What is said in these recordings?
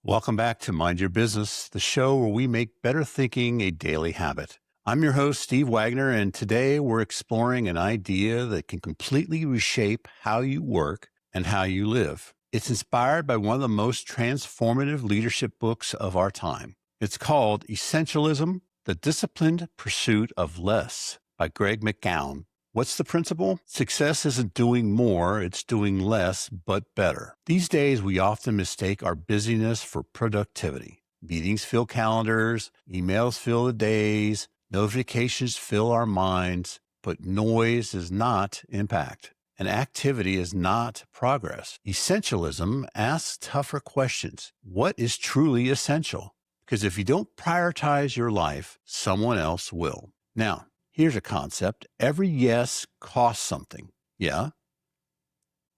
Welcome back to Mind Your Business, the show where we make better thinking a daily habit. I'm your host, Steve Wagner, and today we're exploring an idea that can completely reshape how you work and how you live. It's inspired by one of the most transformative leadership books of our time. It's called Essentialism, The Disciplined Pursuit of Less by Greg McKeown. What's the principle? Success isn't doing more, it's doing less, but better. These days, we often mistake our busyness for productivity. Meetings fill calendars, emails fill the days, notifications fill our minds, but noise is not impact, and activity is not progress. Essentialism asks tougher questions. What is truly essential? Because if you don't prioritize your life, someone else will. Now, here's a concept. Every yes costs something. Yeah.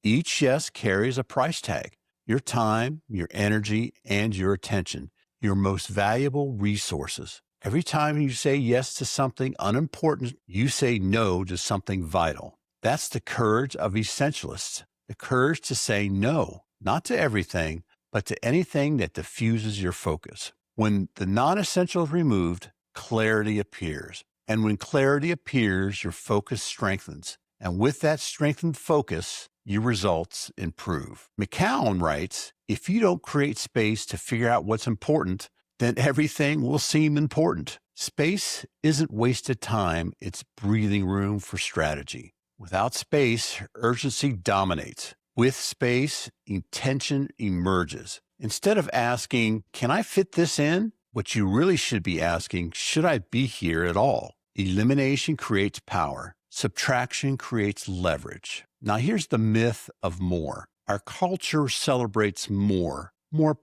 Each yes carries a price tag. Your time, your energy, and your attention, your most valuable resources. Every time you say yes to something unimportant, you say no to something vital. That's the courage of essentialists. The courage to say no, not to everything, but to anything that diffuses your focus. When the non-essential is removed, clarity appears. And when clarity appears, your focus strengthens. And with that strengthened focus, your results improve. McKeown writes, if you don't create space to figure out what's important, then everything will seem important. Space isn't wasted time, it's breathing room for strategy. Without space, urgency dominates. With space, intention emerges. Instead of asking, can I fit this in? What you really should be asking, should I be here at all? Elimination creates power. Subtraction creates leverage. Now here's the myth of more. Our culture celebrates more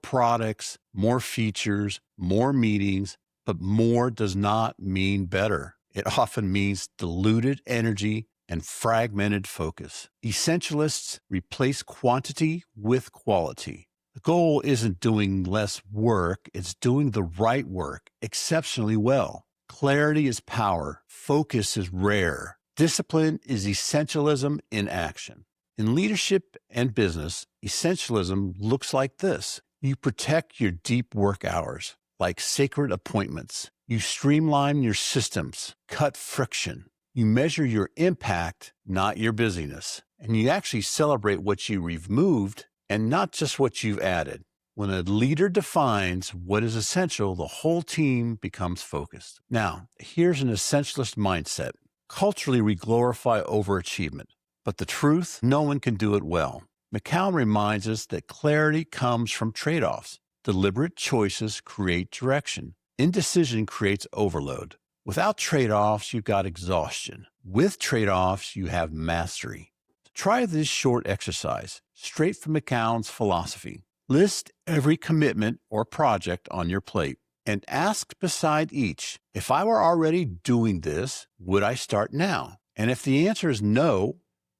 products, more features, more meetings, but more does not mean better. It often means diluted energy and fragmented focus. Essentialists replace quantity with quality. The goal isn't doing less work, it's doing the right work exceptionally well. Clarity is power. Focus is rare. Discipline is essentialism in action. In leadership and business, essentialism looks like this. You protect your deep work hours, like sacred appointments. You streamline your systems, cut friction. You measure your impact, not your busyness. And you actually celebrate what you removed and not just what you've added. When a leader defines what is essential, the whole team becomes focused. Now, here's an essentialist mindset. Culturally, we glorify overachievement, but the truth, no one can do it well. McKeown reminds us that clarity comes from trade-offs. Deliberate choices create direction. Indecision creates overload. Without trade-offs, you've got exhaustion. With trade-offs, you have mastery. Try this short exercise, straight from McKeown's philosophy. List every commitment or project on your plate and ask beside each, if I were already doing this, would I start now? And if the answer is no,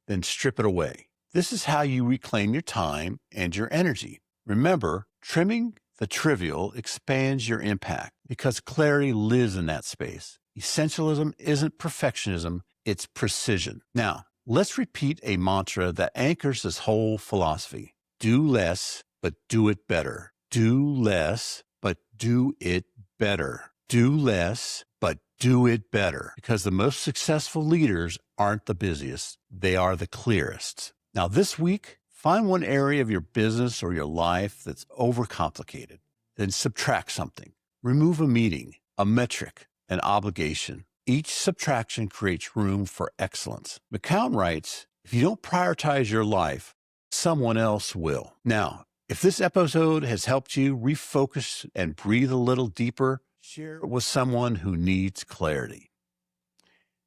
then strip it away. This is how you reclaim your time and your energy. Remember, trimming the trivial expands your impact because clarity lives in that space. Essentialism isn't perfectionism, it's precision. Now, let's repeat a mantra that anchors this whole philosophy. Do less, but do it better. Do less, but do it better. Do less, but do it better. Because the most successful leaders aren't the busiest. They are the clearest. Now this week, find one area of your business or your life that's overcomplicated. Then subtract something. Remove a meeting, a metric, an obligation. Each subtraction creates room for excellence. McKeown writes, if you don't prioritize your life, someone else will. Now, if this episode has helped you refocus and breathe a little deeper, share it with someone who needs clarity.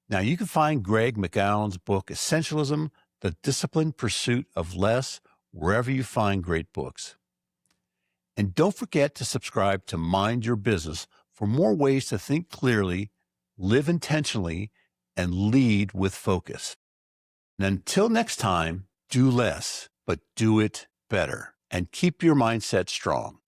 Now, you can find Greg McKeown's book, Essentialism, The Disciplined Pursuit of Less, wherever you find great books. And don't forget to subscribe to Mind Your Business for more ways to think clearly, live intentionally, and lead with focus. And until next time, do less, but do it better. And keep your mindset strong.